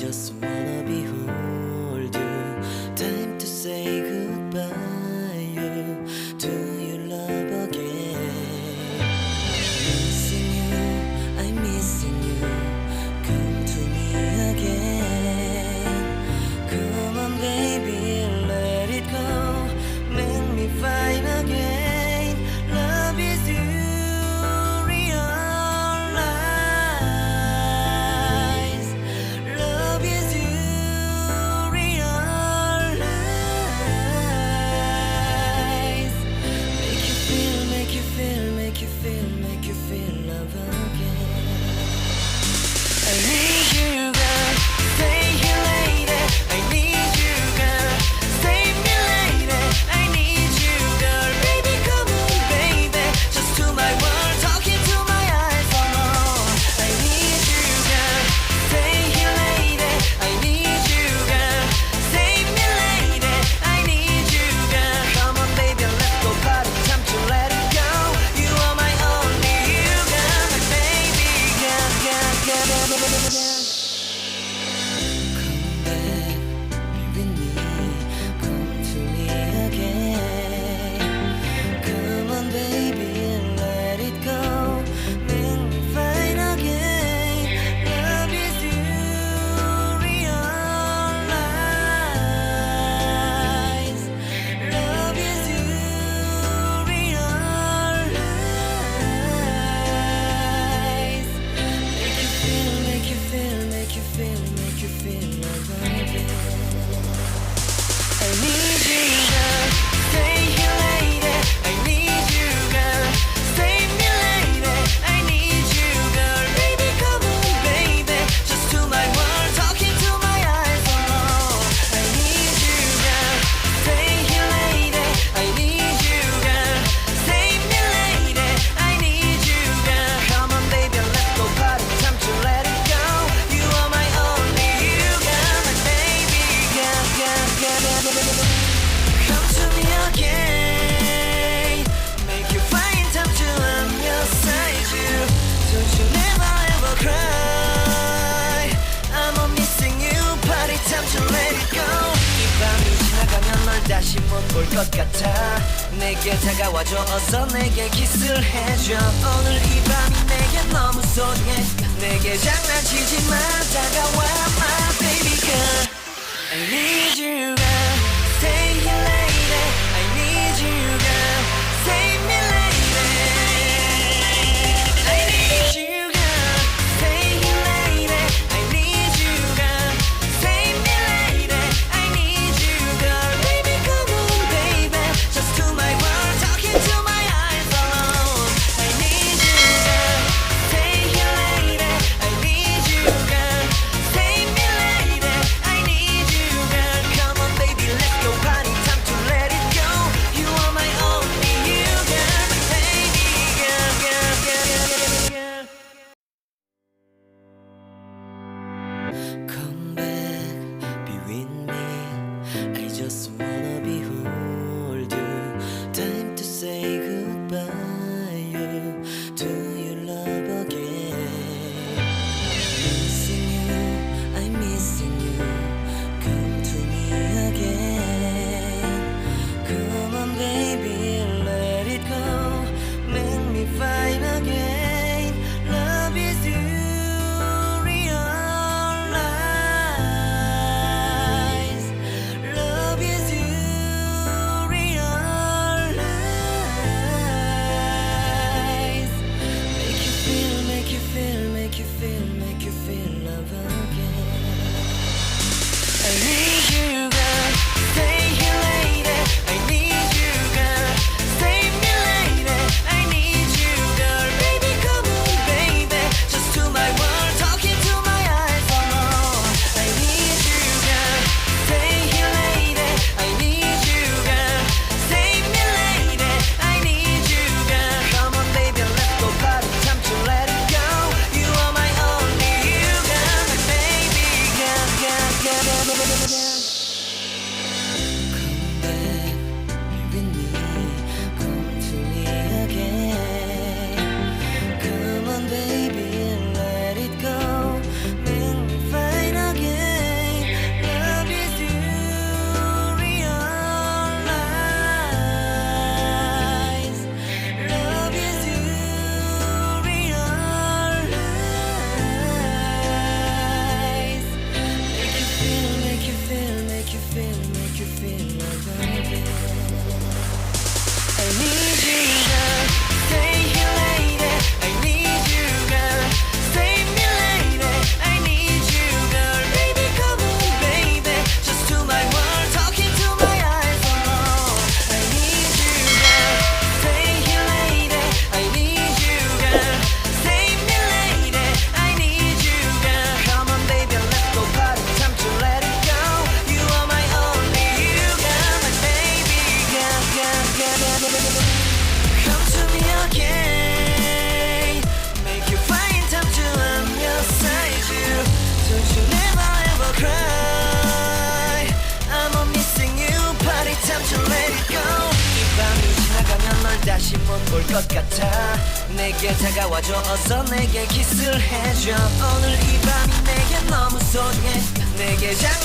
just wanna behold you. Time to say goodbye. Do you love again? Missing you, I'm missing you. Come to me again. Come on, baby, let it go. Make me fine again. Love is you. Realize. Love is you. Realize. Make you feel, make you feel, make you feel, make you feel love again. I need you, girl. Stay here, lady. I need you, girl. Save me, lady. I need you, girl. Baby, come on, baby. Just to my world, talking to my eyes. Oh, I need you, girl. Stay here, lady. I need you, girl. Save me, lady. I need you, girl. Come on, baby, let's go party. Time to let it go. You are my only you, girl. My baby, girl, girl, girl, girl, girl, girl. Come back, be with me. Come to me again. Come on, baby, let it go. Make me fine again. Love is you. Realize. Love is you. Realize. Make you feel, make you feel, make you feel, make you feel love again. I need you, girl. Stay here, lady. I need you, girl. Save me, lady. I need you, girl. Baby, come on, baby. Just to my world, talking to my eyes. Oh, I need you, girl. Stay here, lady. I need you, girl. Save me, lady. I need you, girl. Come on, baby, let's go party. Time to let it go. You are my only you, girl. My baby, girl, girl, girl, girl, girl, girl. Come to me again. Make you find time to I'm your side, you. Don't you never ever cry. I'm on missing you. Party time to let it go. 이 밤이 지나가면 널 다시 못 볼 것 같아. 내게 다가와줘. 어서 내게 키스를 해줘. 오늘 이 밤이 내게 너무 소중해. 내게 장난치지 마. 다가와, my baby girl. I need you, girl. Stay here, lady. I need you, girl. Save me, lady. I need you, girl. Stay here, lady. I need you, girl. Save me, lady. I need you, girl. Baby, come on, baby. Just to my world, talking to my eyes alone. I need you, girl. Stay here, lady. I need you, girl. 것 같아 내게 다가와줘 어서 내게 키스를 해줘 오늘 이 밤이 내게 너무 소중해 내게 장